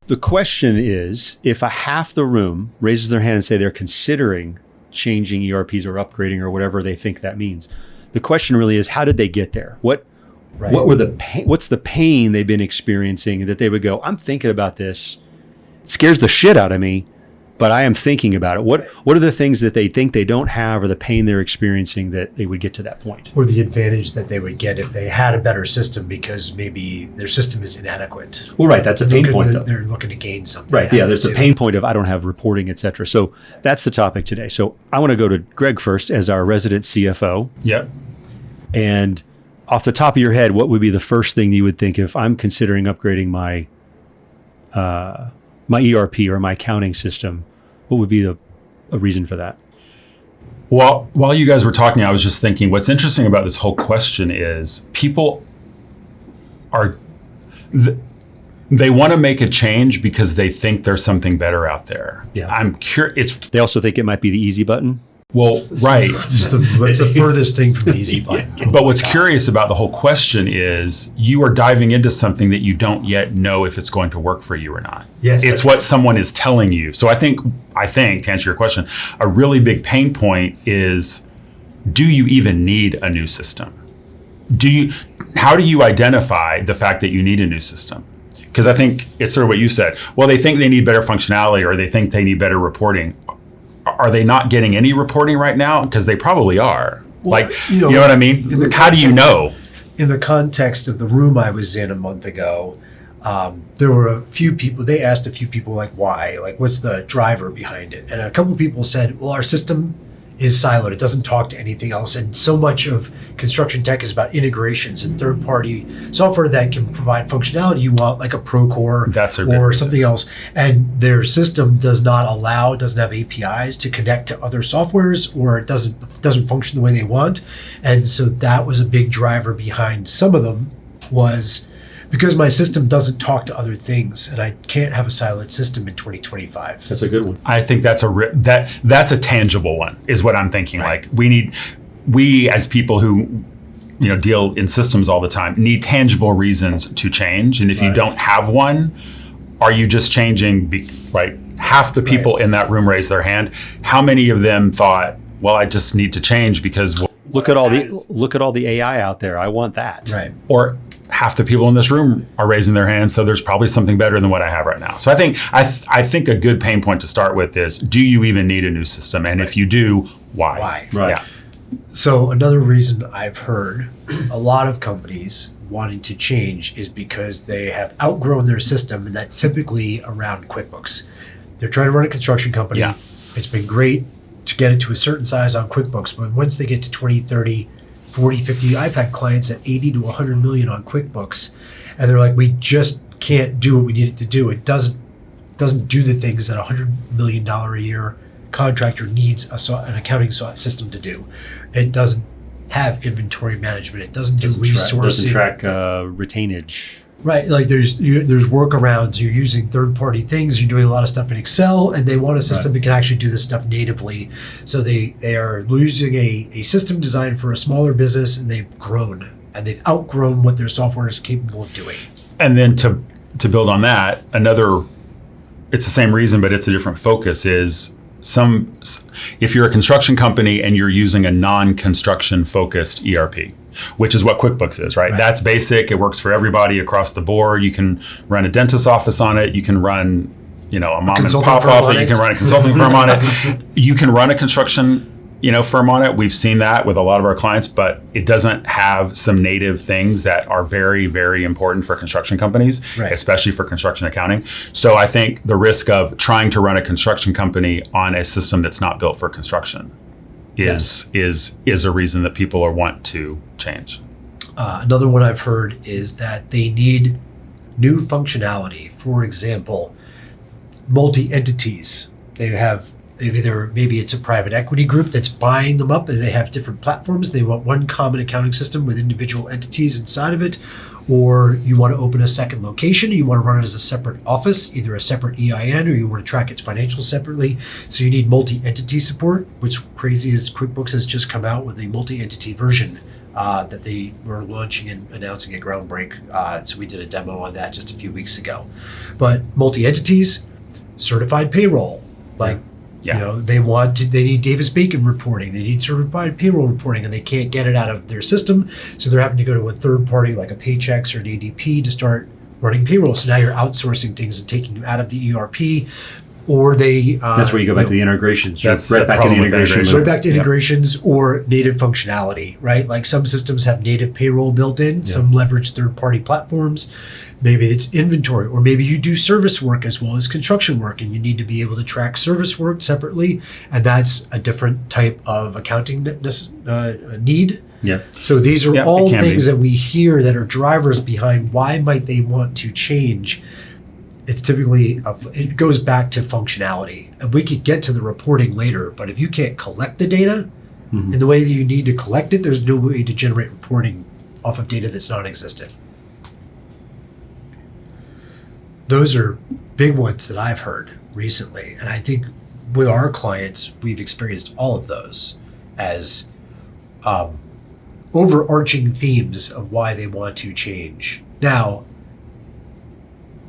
The question is, if a half the room raises their hand and say they're considering changing ERPs or upgrading or whatever they think that means, the question really is, how did they get there? What were what's the pain they've been experiencing that they would go, I'm thinking about this. It scares the shit out of me, but I am thinking about it. What are the things that they think they don't have, or the pain they're experiencing that they would get to that point? Or the advantage that they would get if they had a better system because maybe their system is inadequate. Well, right. That's a pain point. They're looking to gain something. Right. Yeah. There's a pain point of I don't have reporting, et cetera. So that's the topic today. So I want to go to Greg first as our resident CFO. Yep. And off the top of your head, what would be the first thing you would think if I'm considering upgrading my ERP or my accounting system? What would be a reason for that? Well, while you guys were talking, I was just thinking what's interesting about this whole question is people they want to make a change because they think there's something better out there. Yeah. I'm curious. They also think it might be the easy button. Well, right. It's the furthest thing from an easy button. But what's curious about the whole question is you are diving into something that you don't yet know if it's going to work for you or not. Yes. It's what someone is telling you. So I think to answer your question, a really big pain point is, do you even need a new system? How do you identify the fact that you need a new system? Because I think it's sort of what you said. Well, they think they need better functionality or they think they need better reporting. Are they not getting any reporting right now? Because they probably are. Well, you know what I mean? How do you know? In the context of the room I was in a month ago, there were a few people, they asked a few people like why, like what's the driver behind it? And a couple of people said, well, our system is siloed. It doesn't talk to anything else. And so much of construction tech is about integrations and third-party software that can provide functionality you want, like a Procore or something else. And their system doesn't have APIs to connect to other softwares, or it doesn't function the way they want. And so that was a big driver behind some of them, was because my system doesn't talk to other things, and I can't have a siloed system in 2025. That's a good one. I think that's a tangible one, is what I'm thinking. Right. Like we as people who deal in systems all the time need tangible reasons to change. And if you don't have one, are you just changing? Right. Half the people in that room raised their hand. How many of them thought, well, I just need to change because look at all the AI out there. I want that. Right. Or half the people in this room are raising their hands, so there's probably something better than what I have right now. So I think a good pain point to start with is, do you even need a new system? And if you do, why? Why? Right. Yeah. So another reason I've heard a lot of companies wanting to change is because they have outgrown their system, and that's typically around QuickBooks. They're trying to run a construction company. Yeah. It's been great to get it to a certain size on QuickBooks, but once they get to 20, 30, 40, 50, I've had clients at 80 to 100 million on QuickBooks, and they're like, we just can't do what we need it to do. It doesn't do the things that a $100 million a year contractor needs an accounting system to do. It doesn't have inventory management. It doesn't do resourcing. Doesn't track retainage. Right, like there's workarounds. You're using third-party things. You're doing a lot of stuff in Excel, and they want a system that can actually do this stuff natively. So they are using a system designed for a smaller business, and they've outgrown what their software is capable of doing. And then to build on that, it's the same reason, but it's a different focus, is if you're a construction company and you're using a non-construction focused ERP, which is what QuickBooks is, right? That's basic. It works for everybody across the board. You can run a dentist's office on it. You can run, a mom and pop office. You can run a consulting firm on it. You can run a construction, firm on it. We've seen that with a lot of our clients, but it doesn't have some native things that are very, very important for construction companies, especially for construction accounting. So I think the risk of trying to run a construction company on a system that's not built for construction is a reason that people want to change. Another one I've heard is that they need new functionality. For example, multi-entities. Maybe it's a private equity group that's buying them up, and they have different platforms. They want one common accounting system with individual entities inside of it. Or you want to open a second location, or you want to run it as a separate office, either a separate EIN, or you want to track its financials separately. So you need multi-entity support, which crazy is QuickBooks has just come out with a multi-entity version that they were launching and announcing at Groundbreak. So we did a demo on that just a few weeks ago. But multi-entities, certified payroll, like, they need Davis-Bacon reporting. They need certified payroll reporting, and they can't get it out of their system. So they're having to go to a third party like a Paychex or an ADP to start running payroll. So now you're outsourcing things and taking them out of the ERP. Or that's where you go back to the integrations. That's right back to the integrations. Right back to integrations or native functionality, right? Like some systems have native payroll built in, some leverage third-party platforms. Maybe it's inventory, or maybe you do service work as well as construction work, and you need to be able to track service work separately, and that's a different type of accounting need. Yeah. So these are all things that we hear that are drivers behind why might they want to change. It's typically, it goes back to functionality. And we could get to the reporting later, but if you can't collect the data in the way that you need to collect it, there's no way to generate reporting off of data that's non-existent. Those are big ones that I've heard recently. And I think with our clients, we've experienced all of those as overarching themes of why they want to change. Now,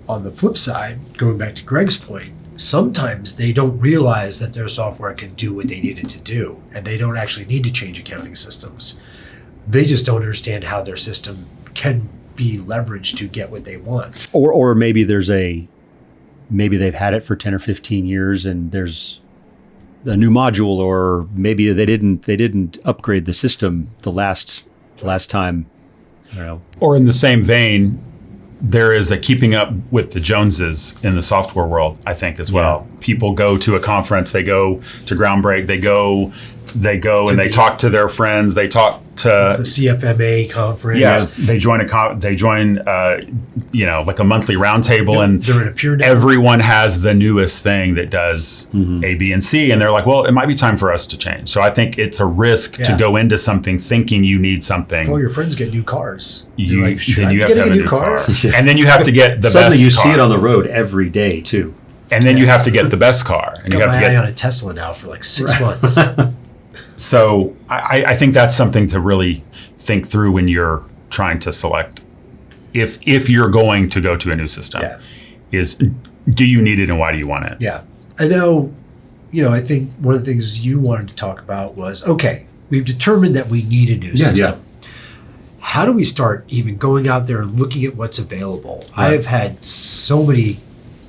on the flip side, going back to Greg's point, sometimes they don't realize that their software can do what they need it to do, and they don't actually need to change accounting systems. They just don't understand how their system can be leveraged to get what they want. Or maybe maybe they've had it for 10 or 15 years and there's a new module, or maybe they didn't upgrade the system the last time. I don't know. Or in the same vein, there is a keeping up with the Joneses in the software world, I think, as well. People go to a conference, they go to Groundbreak, they go and they talk to their friends, they talk to the CFMA conference. Yeah, they join like a monthly roundtable, and they're in a peer network. Everyone has the newest thing that does A, B, and C, and they're like, well, it might be time for us to change. So I think it's a risk to go into something thinking you need something. All your friends get new cars. You have to have a new car. And then you have to get the Suddenly best you car. see it on the road every day too. And then you have to get the best car. And you have to get on a Tesla now for like 6 months. So I think that's something to really think through when you're trying to select. If you're going to go to a new system, is do you need it and why do you want it? Yeah. I know, I think one of the things you wanted to talk about was, okay, we've determined that we need a new system. Yeah. How do we start even going out there and looking at what's available? Right. I have had so many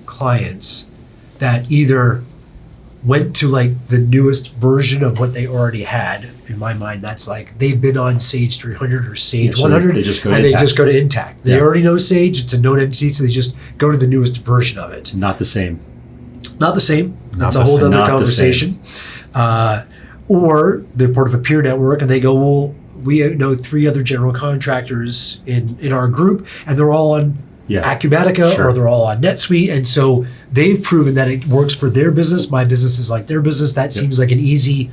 clients that either went to like the newest version of what they already had. In my mind, that's like they've been on Sage 300 or Sage 100, they just go they just go to Intact. They already know Sage; it's a known entity, so they just go to the newest version of it. Not the same. Not the same. That's a whole other conversation. Or they're part of a peer network, and they go, well, we know 3 other general contractors in our group, and they're all on Acumatica or they're all on NetSuite, and so they've proven that it works for their business. My business is like their business. That seems like an easy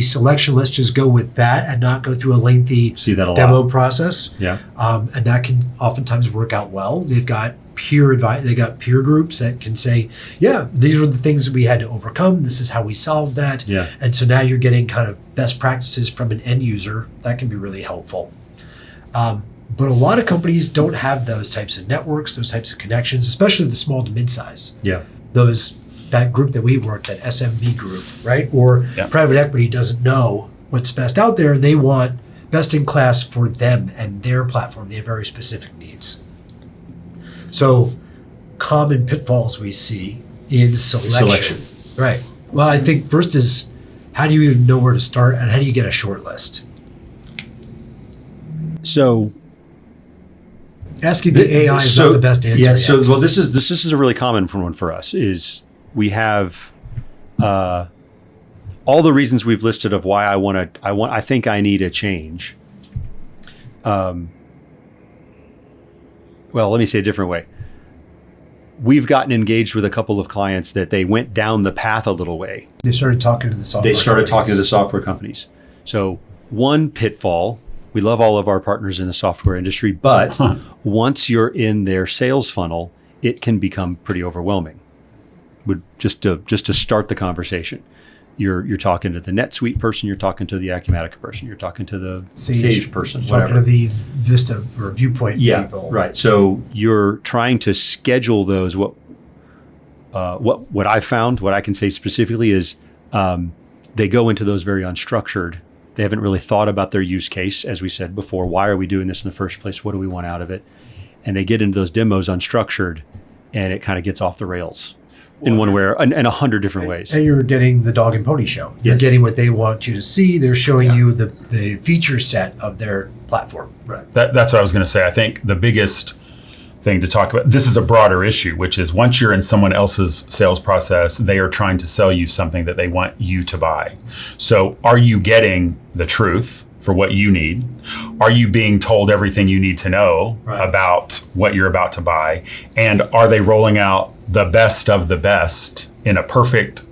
selection. Let's just go with that and not go through a lengthy demo process. Yeah, and that can oftentimes work out well. They've got peer advice. They got peer groups that can say, yeah, these are the things that we had to overcome. This is how we solved that. Yeah, and so now you're getting kind of best practices from an end user. That can be really helpful. But a lot of companies don't have those types of networks, those types of connections, especially the small to mid-size. Yeah. That group that we worked at, SMB group, right? Or private equity doesn't know what's best out there, and they want best in class for them and their platform. They have very specific needs. So common pitfalls we see in selection. Right. Well, I think first is, how do you even know where to start, and how do you get a short list? So asking the AI is not the best answer. Yeah. So, well, this is a really common one for us. Is we have all the reasons we've listed of why I think I need a change. Well, let me say a different way. We've gotten engaged with a couple of clients that they went down the path a little way. They started talking to the software companies. So one pitfall. We love all of our partners in the software industry, but once you're in their sales funnel, it can become pretty overwhelming. Just to start the conversation, You're talking to the NetSuite person, you're talking to the Acumatica person, you're talking to the Sage person, talking whatever. to the Vista or Viewpoint people. Right. So you're trying to schedule those. What I found, what I can say specifically is they go into those very unstructured. They haven't really thought about their use case, as we said before. Why are we doing this in the first place? What do we want out of it? And they get into those demos unstructured, and it kind of gets off the rails in one way, in 100 different ways. And you're getting the dog and pony show. You're Yes. getting what they want you to see. They're showing you the feature set of their platform. Right. That's what I was going to say. I think the biggest thing to talk about, this is a broader issue, which is once you're in someone else's sales process, they are trying to sell you something that they want you to buy. So are you getting the truth for what you need? Are you being told everything you need to know about what you're about to buy? And are they rolling out the best of the best in a perfect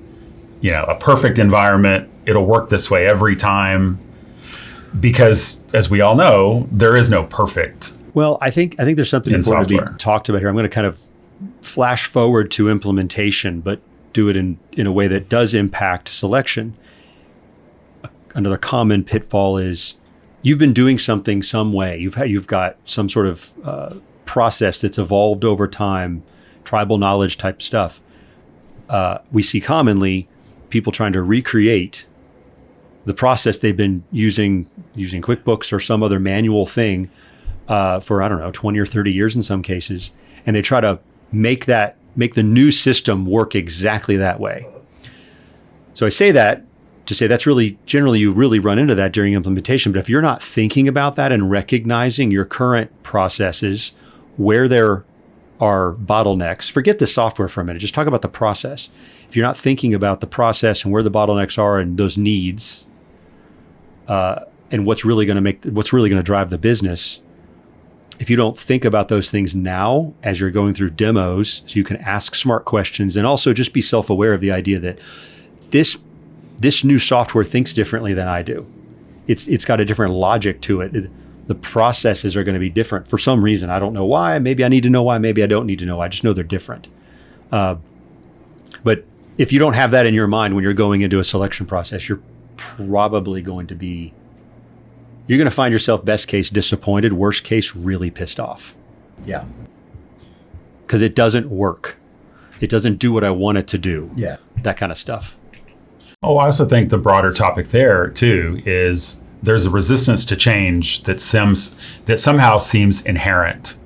environment? It'll work this way every time. Because as we all know, there is no perfect. Well, I think there's something in important to software. be talked about here. I'm going to kind of flash forward to implementation, but do it in a way that does impact selection. Another common pitfall is you've been doing something some way. You've got some sort of process that's evolved over time, tribal knowledge type stuff. We see commonly people trying to recreate the process they've been using QuickBooks or some other manual thing for, I don't know, 20 or 30 years in some cases. And they try to make the new system work exactly that way. So I say that to say that's really, generally you really run into that during implementation. But if you're not thinking about that and recognizing your current processes, where there are bottlenecks, forget the software for a minute, just talk about the process. If you're not thinking about the process and where the bottlenecks are and those needs, and what's really going to drive the business, if you don't think about those things now as you're going through demos, so you can ask smart questions and also just be self-aware of the idea that this new software thinks differently than I do. It's got a different logic to it. The processes are going to be different for some reason. I don't know why. Maybe I need to know why. Maybe I don't need to know. I just know they're different. But if you don't have that in your mind when you're going into a selection process, you're probably going to find yourself best case disappointed, worst case really pissed off. Yeah. Because it doesn't work. It doesn't do what I want it to do. Yeah. That kind of stuff. Oh, I also think the broader topic there too is there's a resistance to change that somehow seems inherent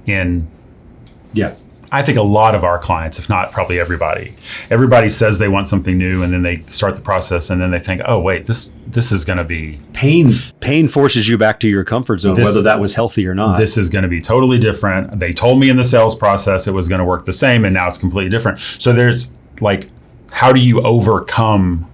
in. Yeah. I think a lot of our clients, if not probably everybody says they want something new, and then they start the process, and then they think, oh wait, this is going to be pain forces you back to your comfort zone, whether that was healthy or not. This is going to be totally different. They told me in the sales process it was going to work the same, and now it's completely different. So there's like, how do you overcome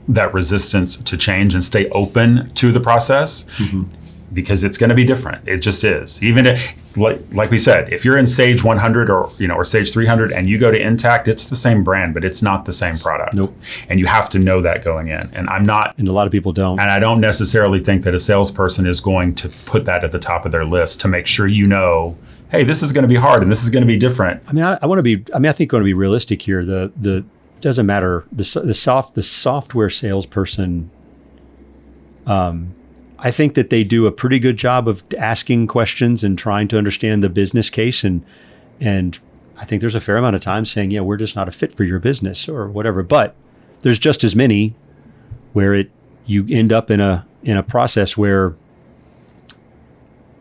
that resistance to change and stay open to the process? Mm-hmm. Because it's going to be different. It just is. Even like we said, if you're in Sage 100 or Sage 300 and you go to Intact, it's the same brand, but it's not the same product. Nope. And you have to know that going in. And a lot of people don't. And I don't necessarily think that a salesperson is going to put that at the top of their list to make sure hey, this is going to be hard and this is going to be different. I think I want to be realistic here. The doesn't matter. The software salesperson, I think that they do a pretty good job of asking questions and trying to understand the business case. And I think there's a fair amount of time saying, yeah, we're just not a fit for your business or whatever. But there's just as many where you end up in a process where,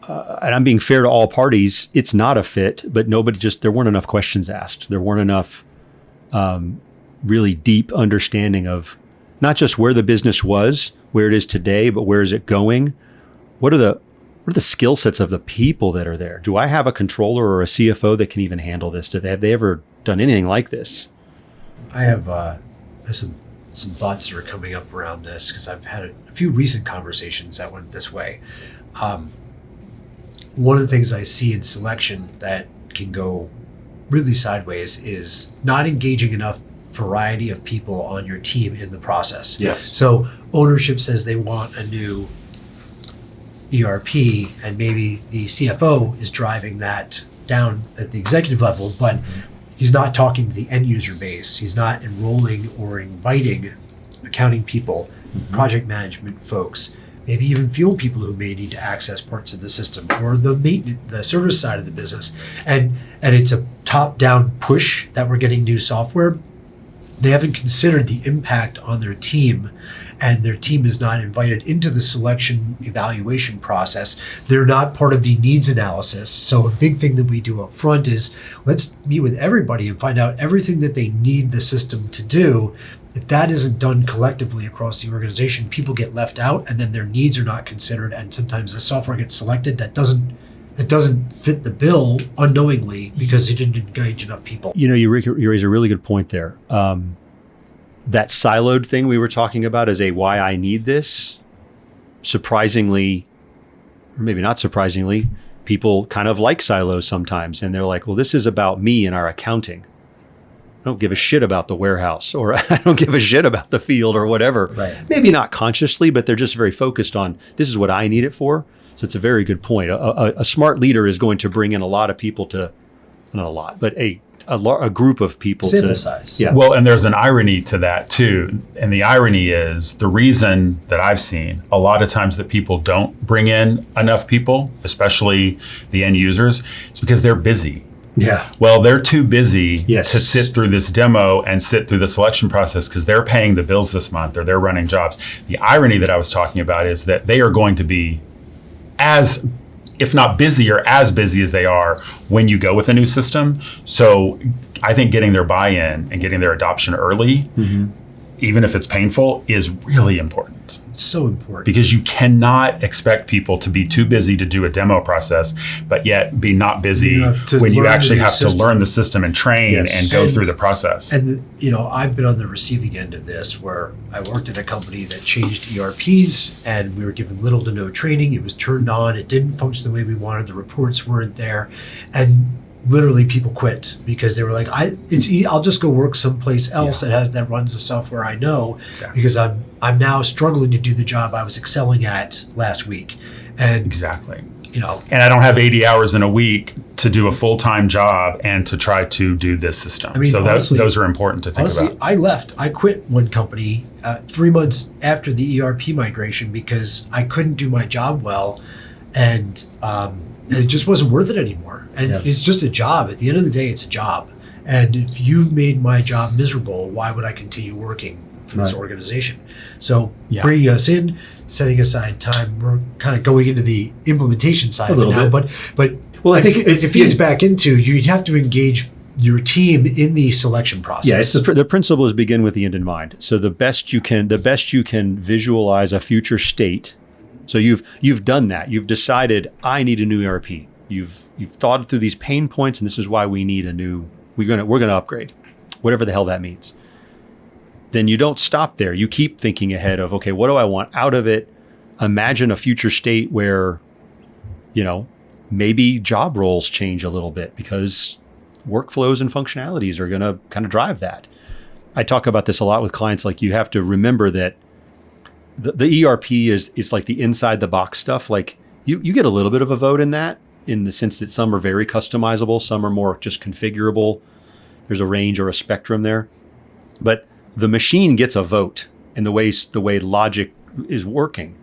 and I'm being fair to all parties, it's not a fit, but there weren't enough questions asked. There weren't enough really deep understanding of not just where the business was, where it is today, but where is it going? What are the skill sets of the people that are there? Do I have a controller or a CFO that can even handle this? Have they ever done anything like this? I have some thoughts that are coming up around this because I've had a few recent conversations that went this way. One of the things I see in selection that can go really sideways is not engaging enough variety of people on your team in the process. Yes. So ownership says they want a new ERP, and maybe the CFO is driving that down at the executive level, but he's not talking to the end user base. He's not enrolling or inviting accounting people, project management folks, maybe even field people who may need to access parts of the system, or the maintenance, the service side of the business. And it's a top-down push that we're getting new software. They haven't considered the impact on their team, and their team is not invited into the selection evaluation process. They're not part of the needs analysis. So a big thing that we do up front is let's meet with everybody and find out everything that they need the system to do. If that isn't done collectively across the organization, people get left out, and then their needs are not considered, and sometimes the software gets selected that doesn't fit the bill unknowingly because it didn't engage enough people. You raise a really good point there. That siloed thing we were talking about as a why I need this, surprisingly, or maybe not surprisingly, people kind of like silos sometimes. And they're like, well, this is about me and our accounting. I don't give a shit about the warehouse, or I don't give a shit about the field or whatever. Right. Maybe not consciously, but they're just very focused on this is what I need it for. So it's a very good point. A smart leader is going to bring in a lot of people to, not a lot, but a group of people Sample to size. Yeah. Well, and there's an irony to that too. And the irony is the reason that I've seen a lot of times that people don't bring in enough people, especially the end users, is because they're busy. Yeah. Well, they're too busy Yes. to sit through this demo and sit through the selection process because they're paying the bills this month or they're running jobs. The irony that I was talking about is that they are going to be as, if not busier, as busy as they are when you go with a new system. So I think getting their buy-in and getting their adoption early, even if it's painful, is really important. It's so important. Because you cannot expect people to be too busy to do a demo process, but yet be not busy when you actually have to learn the system and train Yes. and go through the process. And I've been on the receiving end of this, where I worked at a company that changed ERPs, and we were given little to no training. It was turned on. It didn't function the way we wanted. The reports weren't there, and literally people quit because they were like, I'll just go work someplace else that runs the software I know, because I'm now struggling to do the job I was excelling at last week. And Exactly. And I don't have 80 hours in a week to do a full-time job and to try to do this system. I mean, so honestly, those are important to think about. I quit one company 3 months after the ERP migration because I couldn't do my job well, and it just wasn't worth it anymore. And it's just a job. At the end of the day, it's a job. And if you've made my job miserable, why would I continue working for this organization? So bringing us in, setting aside time, we're kind of going into the implementation side of it now. But well, I think it feeds back into you have to engage your team in the selection process. Yeah, it's the principle is begin with the end in mind. So the best you can visualize a future state. So you've done that. You've decided I need a new ERP. You've thought through these pain points, and this is why we need we're gonna upgrade, whatever the hell that means. Then you don't stop there. You keep thinking ahead of, okay, what do I want out of it? Imagine a future state where, maybe job roles change a little bit because workflows and functionalities are gonna kind of drive that. I talk about this a lot with clients. Like, you have to remember that the ERP is like the inside the box stuff. Like you get a little bit of a vote in that, in the sense that some are very customizable, some are more just configurable. There's a range or a spectrum there, but the machine gets a vote in the way logic is working.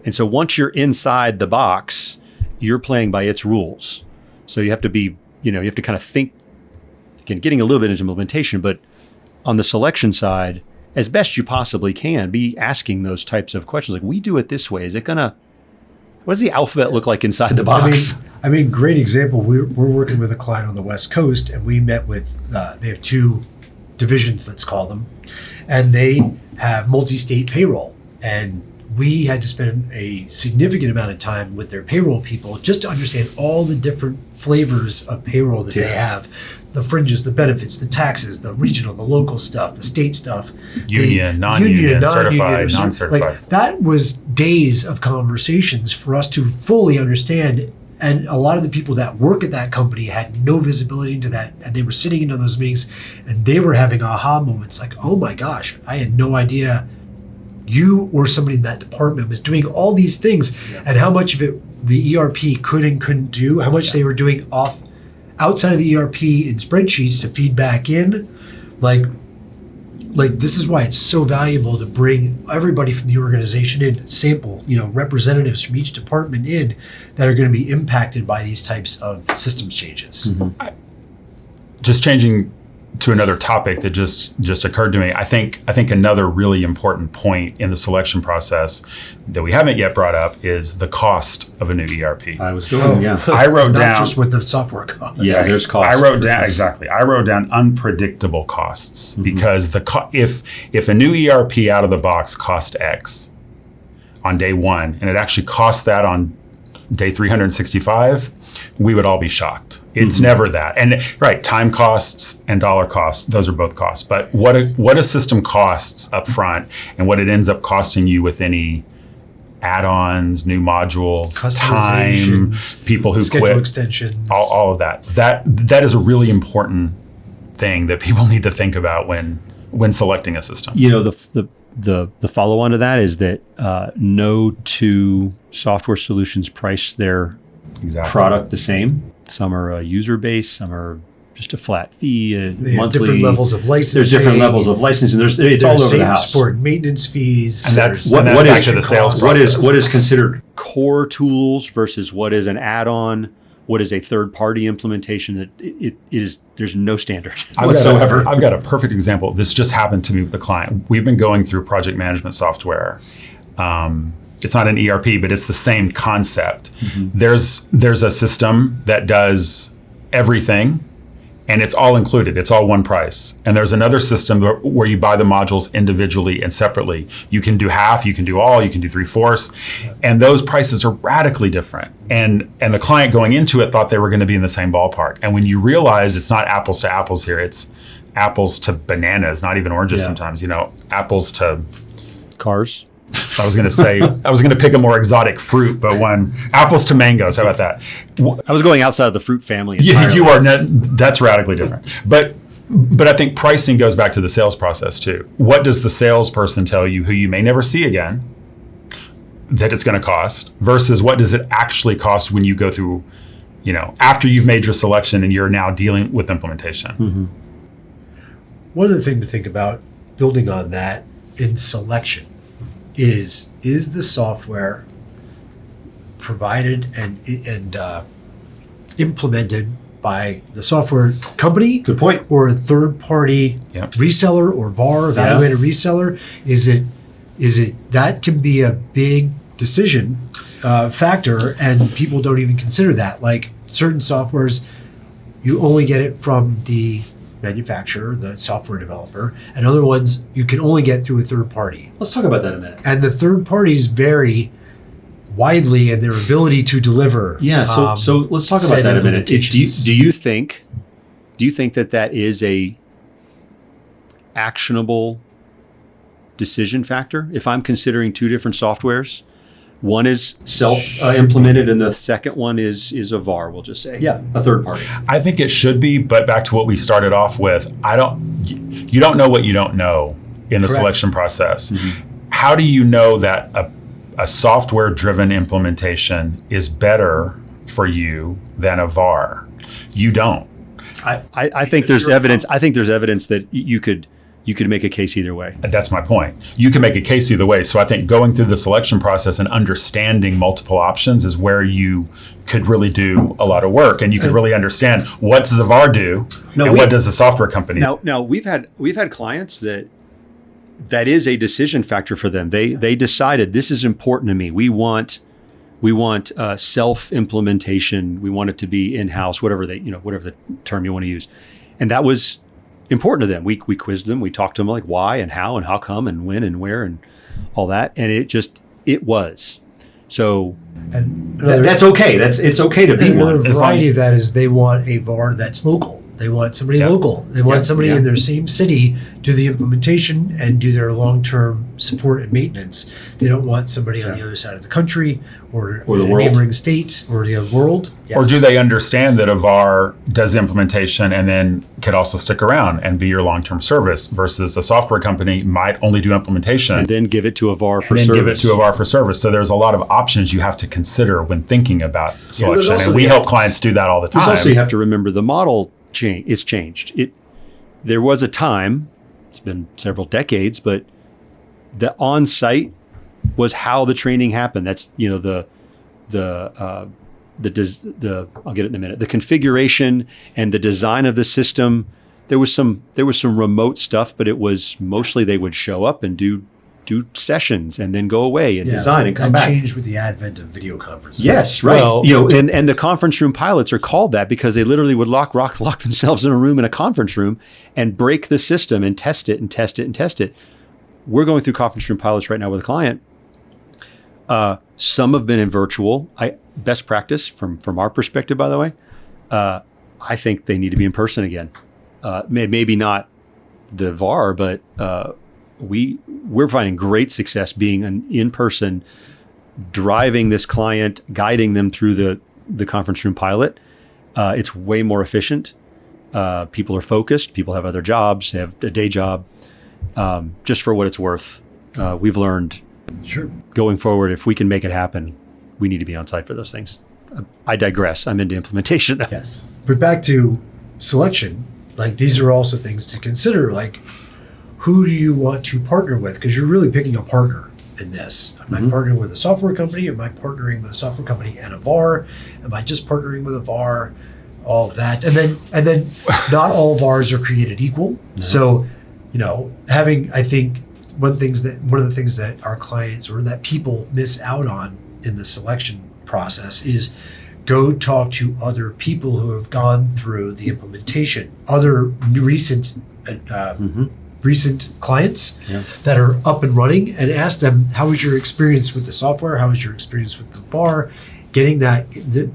And so once you're inside the box, you're playing by its rules. So you have to be, you have to kind of think, again, getting a little bit into implementation, but on the selection side, as best you possibly can, be asking those types of questions. Like, we do it this way. What does the alphabet look like inside the box? I mean, great example. We're working with a client on the West Coast, and we met with, they have 2 divisions, let's call them, and they have multi-state payroll. And we had to spend a significant amount of time with their payroll people just to understand all the different flavors of payroll that they have. The fringes, the benefits, the taxes, the regional, the local stuff, the state stuff. Union, non-union, certified, non-certified. Like, that was days of conversations for us to fully understand. And a lot of the people that work at that company had no visibility into that. And they were sitting into those meetings and they were having aha moments like, oh my gosh, I had no idea you or somebody in that department was doing all these things, and how much of it the ERP could and couldn't do, how much they were doing outside of the ERP in spreadsheets to feed back in. Like, like, this is why it's so valuable to bring everybody from the organization in, sample, representatives from each department in that are going to be impacted by these types of systems changes. Mm-hmm. Just changing to another topic that just occurred to me. I think another really important point in the selection process that we haven't yet brought up is the cost of a new ERP. I was going, yeah. I wrote Not down just what the software costs. Yeah, there's costs. I wrote down unpredictable costs because if a new ERP out of the box cost X on day one, and it actually costs that on day 365, we would all be shocked. It's never that. And right, time costs and dollar costs, those are both costs. But what a system costs up front and what it ends up costing you with any add-ons, new modules, time, people who schedule quit, extensions, all of that. That is a really important thing that people need to think about when selecting a system. The follow-on to that is that no two software solutions price their product the same. Some are a user base, some are just a flat fee, monthly. Different levels of licensing. There's different levels of licensing. It's all over the house. Support and maintenance fees. And that's what back is to the sales process. What is considered core tools versus what is an add-on? What is a third-party implementation? That it is. There's no standard whatsoever. I've got a perfect example. This just happened to me with a client. We've been going through project management software. It's not an ERP, but it's the same concept. There's a system that does everything, and it's all included. It's all one price. And there's another system where you buy the modules individually and separately. You can do half, you can do all, you can do 3/4, and those prices are radically different. And the client going into it thought they were going to be in the same ballpark. And when you realize it's not apples to apples here, it's apples to bananas, not even oranges sometimes. Apples to cars. I was going to pick a more exotic fruit, but apples to mangoes. How about that? I was going outside of the fruit family. You are that's radically different. But I think pricing goes back to the sales process too. What does the salesperson tell you, who you may never see again, that it's going to cost, versus what does it actually cost when you go through, after you've made your selection and you're now dealing with implementation. One other thing to think about, building on that in selection, is the software provided and implemented by the software company? Good point. Or a third-party reseller or VAR, evaluated reseller? Is it that can be a big decision factor, and people don't even consider that. Like certain softwares, you only get it from the manufacturer, the software developer, and other ones you can only get through a third party. Let's talk about that in a minute. And the third parties vary widely in their ability to deliver. Yeah, so let's talk about that in a minute. Do you think that is a actionable decision factor? If I'm considering two different softwares, one is self-implemented and the second one is a VAR, we'll just say. Yeah. A third party. I think it should be, but back to what we started off with, you don't know what you don't know in the selection process. How do you know that a software-driven implementation is better for you than a VAR? You don't. I think there's evidence. I think there's evidence that you could make a case either way. That's my point. You can make a case either way. So I think going through the selection process and understanding multiple options is where you could really do a lot of work, and you could really understand what does a VAR do what does the software company do. Now we've had clients that is a decision factor for them. They decided this is important to me. We want self-implementation. We want it to be in-house, whatever the term you want to use. And that was important to them. We quizzed them. We talked to them like why and how come and when and where and all that. And it was. So that's okay. It's okay to be one. Another variety of that is they want a VAR that's local. They want somebody local. They want somebody in their same city do the implementation and do their long-term support and maintenance. They don't want somebody on the other side of the country or the a neighboring state or the world. Yes. Or do they understand that a VAR does implementation and then could also stick around and be your long-term service, versus a software company might only do implementation and then give it to a VAR for service. So there's a lot of options you have to consider when thinking about selection, and we help clients do that all the time. There's also, you have to remember, the model it's changed. There was a time it's been several decades, but the on-site was how the training happened. That's, I'll get it in a minute. The configuration and the design of the system. There was some remote stuff, but it was mostly they would show up and do sessions and then go away and design and come back. That changed with the advent of video conferencing. Yes, right. Well, and the conference room pilots are called that because they literally would lock themselves in a room, in a conference room, and break the system and test it and test it and test it. We're going through conference room pilots right now with a client. Some have been in virtual. Best practice from our perspective, by the way. I think they need to be in person again. Maybe not the VAR, but we're finding great success being in person, driving this client, guiding them through the conference room pilot. It's way more efficient. People are focused. People have other jobs. They have a day job. Just for what it's worth, we've learned. Sure. Going forward, if we can make it happen, we need to be on site for those things. I digress. I'm into implementation. Yes. But back to selection, like these are also things to consider, like who do you want to partner with? Because you're really picking a partner in this. Am I partnering with a software company? Am I partnering with a software company and a VAR? Am I just partnering with a VAR? All of that. And then not all VARs are created equal. No. So, I think one of the things that our clients or that people miss out on in the selection process is go talk to other people who have gone through the implementation, other recent clients that are up and running, and ask them, how was your experience with the software? How was your experience with the VAR? Getting that,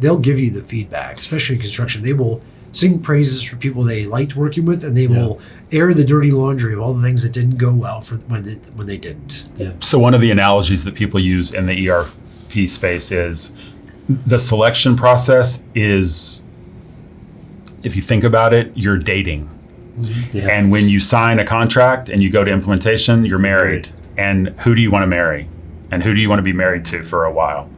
they'll give you the feedback, especially in construction. They will sing praises for people they liked working with, and they will air the dirty laundry of all the things that didn't go well for when they didn't. Yeah. So one of the analogies that people use in the ERP space is the selection process is, if you think about it, you're dating. Yeah. And when you sign a contract and you go to implementation, you're married. And who do you want to marry? And who do you want to be married to for a while?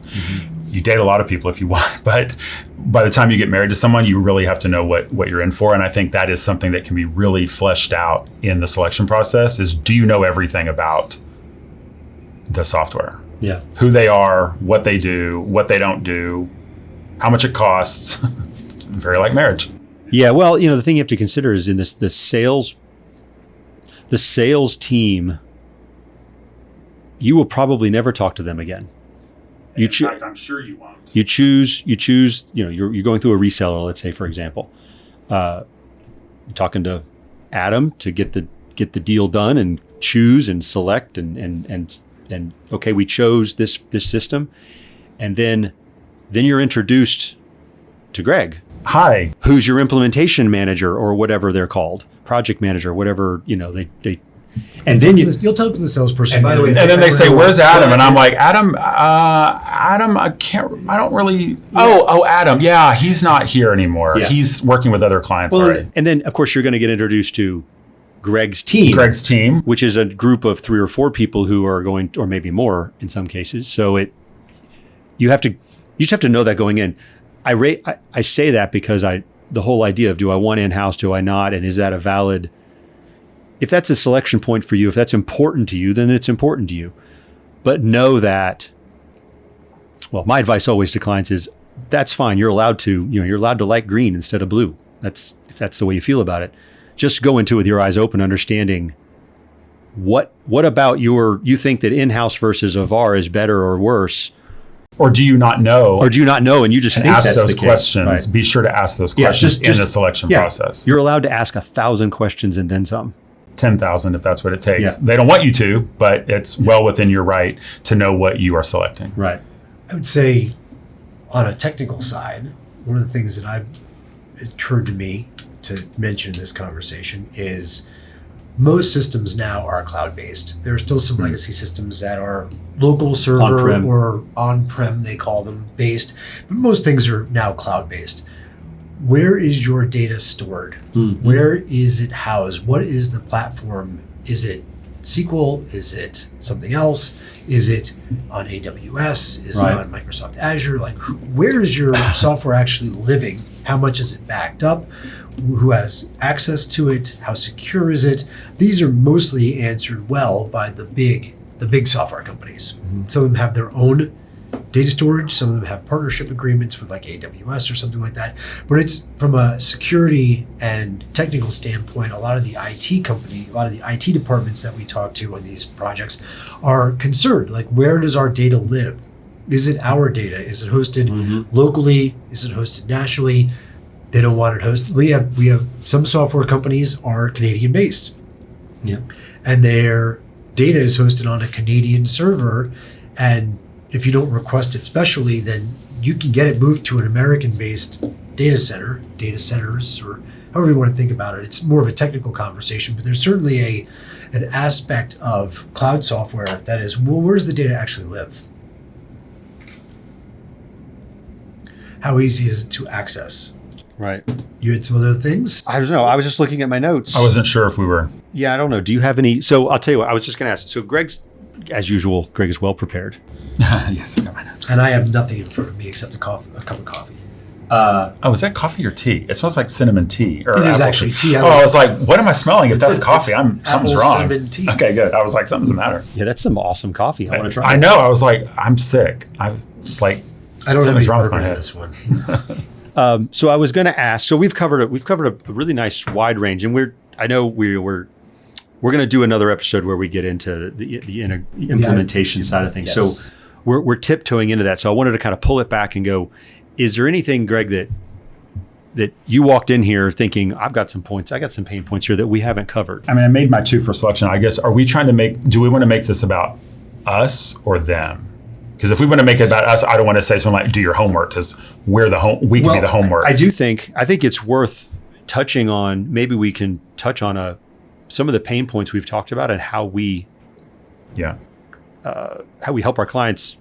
You date a lot of people if you want, but by the time you get married to someone, you really have to know what you're in for. And I think that is something that can be really fleshed out in the selection process is, do you know everything about the software? Yeah. Who they are, what they do, what they don't do, how much it costs. Very like marriage. Yeah, well, the thing you have to consider is in the sales team, you will probably never talk to them again. In fact, I'm sure you won't. You choose, you're going through a reseller, let's say, for example. You're talking to Adam to get the deal done and choose and select and okay, we chose this system. And then you're introduced to Greg. Hi. Who's your implementation manager or whatever they're called, project manager, whatever, they and then you'll talk to the salesperson. And by the way, and then they say, "Where's Adam?" And I'm like, "Adam, I don't really." Oh, Adam, yeah, he's not here anymore. Yeah. He's working with other clients already. And then, of course, you're going to get intrduced to Greg's team, which is a group of 3 or 4 people who are going, or maybe more in some cases. So you just have to know that going in. I say that because the whole idea of, do I want in-house, do I not, and is that a valid? If that's a selection point for you, if that's important to you, then it's important to you. But know that, well, my advice always to clients is, that's fine. You're allowed to like green instead of blue. If that's the way you feel about it. Just go into it with your eyes open, understanding what about you think that in-house versus a VAR is better or worse. Or do you not know? And you just think ask that's those the questions. Right. Be sure to ask those questions in the selection process. You're allowed to ask 1,000 questions and then some. 10,000 if that's what it takes. Yeah. They don't want you to, but it's well within your right to know what you are selecting. Right. I would say on a technical side, one of the things that it occurred to me to mention in this conversation is most systems now are cloud-based. There are still some legacy systems that are local server On-prem. or on-prem, they call them, based, but most things are now cloud-based. Where is your data stored? Mm-hmm. Where is it housed? What is the platform? Is it SQL? Is it something else? Is it on AWS? Is it on Microsoft Azure? Like, where is your software actually living? How much is it backed up? Who has access to it? How secure is it? These are mostly answered well by the big software companies. Mm-hmm. Some of them have their own data storage. Some of them have partnership agreements with like AWS or something like that. But it's from a security and technical standpoint, a lot of the IT departments that we talk to on these projects are concerned. Like, where does our data live? Is it our data? Is it hosted locally? Is it hosted nationally? They don't want it hosted. We have some software companies are Canadian based. Yeah. And their data is hosted on a Canadian server, and if you don't request it specially, then you can get it moved to an American-based data centers, or however you want to think about it. It's more of a technical conversation, but there's certainly an aspect of cloud software that is, well, where does the data actually live? How easy is it to access? Right. You had some other things? I don't know. I was just looking at my notes. I wasn't sure if we were. Yeah, I don't know. Do you have any? So I'll tell you what, I was just going to ask. So Greg's, as usual, Greg is well prepared. Yes, I've got my notes. And I have nothing in front of me except a cup of coffee. Is that coffee or tea? It smells like cinnamon tea. Or it is actually tea. I was like, what am I smelling? If that's coffee, something's wrong. Cinnamon tea. Okay, good. I was like, something's the matter. Yeah, that's some awesome coffee. I want to try. I know. I was like, I'm sick. I don't have any wrong with my bourbon in head. this one. So I was going to ask. So we've covered a really nice wide range, and we're going to do another episode where we get into the implementation side of things. Yes. So we're tiptoeing into that. So I wanted to kind of pull it back and go, is there anything, Greg, that you walked in here thinking, I got some pain points here that we haven't covered? I mean, I made my two for selection. I guess, do we want to make this about us or them? Because if we want to make it about us, I don't want to say something like, do your homework, because we can be the homework. I think it's worth touching on, maybe we can touch on some of the pain points we've talked about and how we help our clients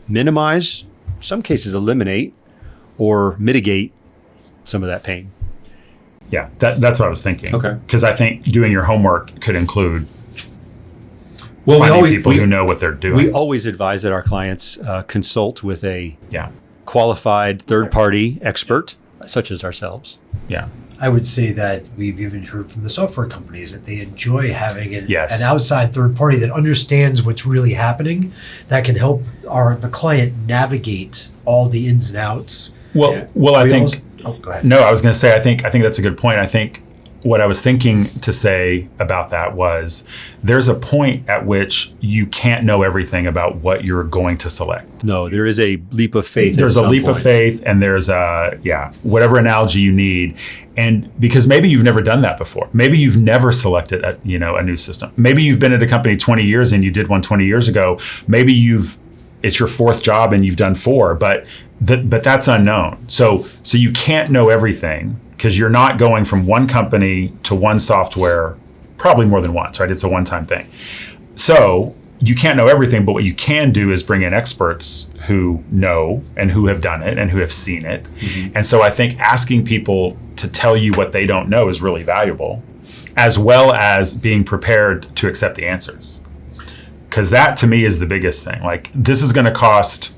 minimize, some cases eliminate, or mitigate some of that pain. Yeah, that's what I was thinking. Okay. Because I think doing your homework could include people who know what they're doing. We always advise that our clients consult with a qualified third-party expert, such as ourselves. Yeah. I would say that we've even heard from the software companies that they enjoy having an outside third party that understands what's really happening, that can help the client navigate all the ins and outs. Well, I think. Go ahead. No, I was going to say, I think that's a good point. I think what I was thinking to say about that was there's a point at which you can't know everything about what you're going to select. No, there is a leap of faith. There's a leap of faith, and there's whatever analogy you need. And because maybe you've never done that before. Maybe you've never selected a new system. Maybe you've been at a company 20 years and you did one 20 years ago. Maybe it's your fourth job and you've done 4, but that's unknown. So you can't know everything, because you're not going from one company to one software probably more than once, right? It's a one-time thing. So you can't know everything, but what you can do is bring in experts who know and who have done it and who have seen it. Mm-hmm. And so I think asking people to tell you what they don't know is really valuable, as well as being prepared to accept the answers. Because that, to me, is the biggest thing. Like, this is going to cost,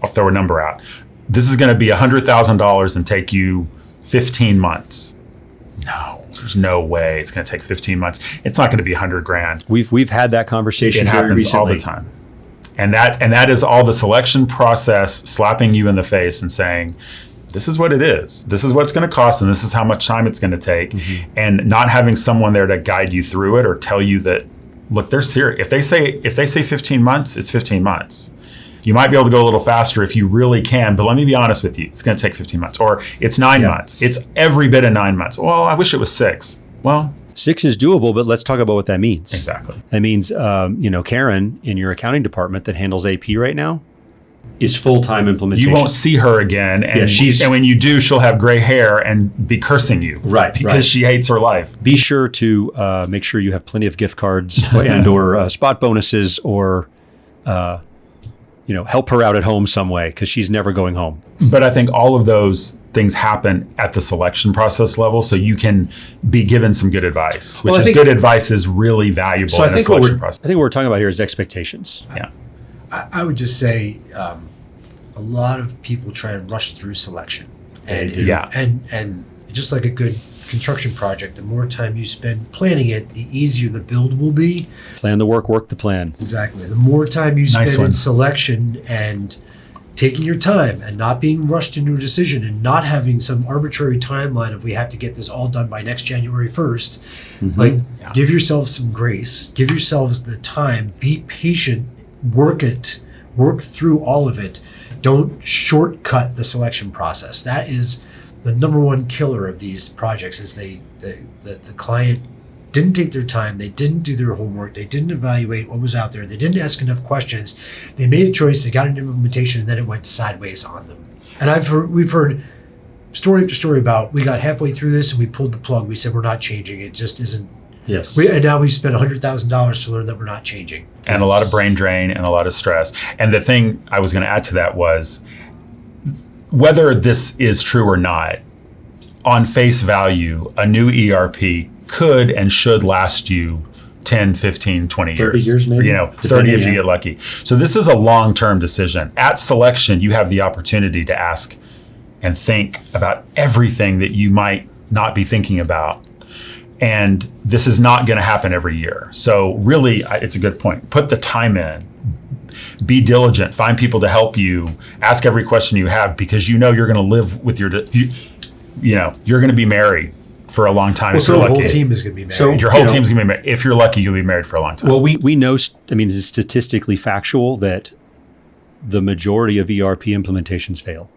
I'll throw a number out, this is going to be $100,000 and take you 15 months. No, there's no way it's going to take 15 months. It's not going to be $100,000. We've had that conversation. It happens all the time. And that is all the selection process slapping you in the face and saying, this is what it is. This is what it's going to cost, and this is how much time it's going to take. Mm-hmm. And not having someone there to guide you through it or tell you that, look, they're serious. If they say 15 months, it's 15 months. You might be able to go a little faster if you really can, but let me be honest with you. It's going to take 15 months, or it's 9 months. It's every bit of 9 months. Well, I wish it was 6. Well, 6 is doable, but let's talk about what that means. Exactly. That means, Karen in your accounting department that handles AP right now is full-time implementation. You won't see her again. And, and when you do, she'll have gray hair and be cursing you. Right. Because she hates her life. Be sure to make sure you have plenty of gift cards and or spot bonuses or help her out at home some way because she's never going home. But I think all of those things happen at the selection process level, so you can be given some good advice, good advice is really valuable in a selection process. I think what we're talking about here is expectations. Yeah. I would just say a lot of people try and rush through selection. And just like a good construction project, the more time you spend planning it, the easier the build will be. Plan the work the plan. Exactly. The more time you spend in selection and taking your time and not being rushed into a decision and not having some arbitrary timeline of we have to get this all done by next January 1st, give yourself some grace, give yourselves the time, be patient, work through all of it. Don't shortcut the selection process. That is the number one killer of these projects is the client didn't take their time, they didn't do their homework, they didn't evaluate what was out there, they didn't ask enough questions, they made a choice, they got an implementation, and then it went sideways on them. And we've heard story after story about we got halfway through this and we pulled the plug, we said we're not changing, it just isn't. Yes. And now we spent $100,000 to learn that we're not changing. And a lot of brain drain and a lot of stress. And the thing I was going to add to that was whether this is true or not, on face value, a new ERP could and should last you 10, 15, 20 years. 30 years maybe? 30 if you get lucky. So this is a long-term decision. At selection, you have the opportunity to ask and think about everything that you might not be thinking about. And this is not going to happen every year. So really, it's a good point. Put the time in. Be diligent. Find people to help you. Ask every question you have because you're going to live with you're going to be married for a long time. So the whole team is going to be married. So your whole team's going to be married. If you're lucky, you'll be married for a long time. Well, we know, it's statistically factual that the majority of ERP implementations fail.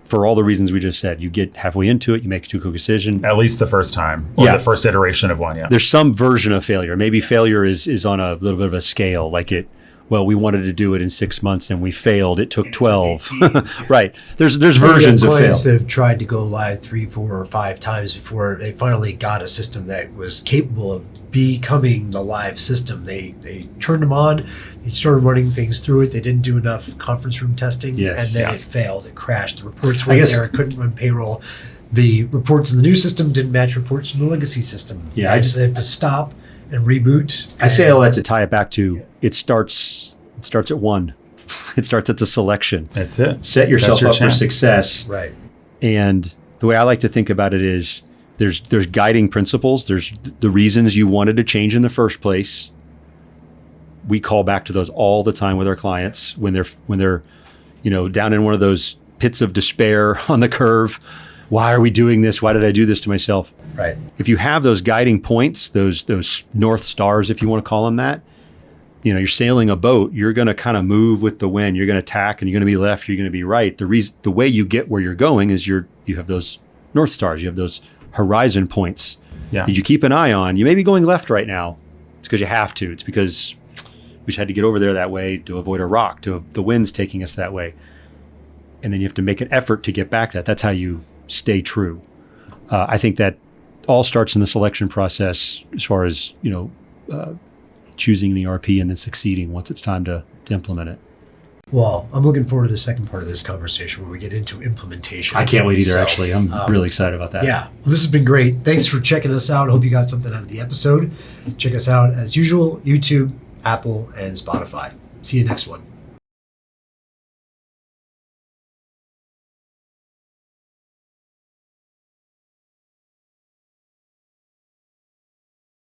For all the reasons we just said, you get halfway into it, you make a too quick decision. At least the first time, or the first iteration of one, There's some version of failure. Maybe failure is on a little bit of a scale, like we wanted to do it in 6 months and we failed. It took 12. Right. There's versions of fail. Clients that have tried to go live 3, 4, or 5 times before they finally got a system that was capable of becoming the live system. They turned them on. They started running things through it. They didn't do enough conference room testing, and then it failed. It crashed. The reports weren't there. It couldn't run payroll. The reports in the new system didn't match reports from the legacy system. Yeah, they have to stop and reboot. I say all that to tie it back to it starts at one. It starts at the selection. That's it. Set yourself up for success. Right. And the way I like to think about it is there's guiding principles. There's the reasons you wanted to change in the first place. We call back to those all the time with our clients when they're down in one of those pits of despair on the curve. Why are we doing this? Why did I do this to myself? Right. If you have those guiding points, those North Stars, if you want to call them that, you're sailing a boat, you're going to kind of move with the wind. You're going to tack and you're going to be left, you're going to be right. The way you get where you're going is you have those North Stars, you have those horizon points that you keep an eye on. You may be going left right now. It's because you have to. It's because we just had to get over there that way to avoid a rock, the wind's taking us that way. And then you have to make an effort to get back that. That's how you stay true. I think that all starts in the selection process as far as, choosing an ERP and then succeeding once it's time to implement it. Well, I'm looking forward to the second part of this conversation where we get into implementation. I can't wait either, actually. I'm really excited about that. Yeah. Well, this has been great. Thanks for checking us out. I hope you got something out of the episode. Check us out as usual, YouTube, Apple, and Spotify. See you next one.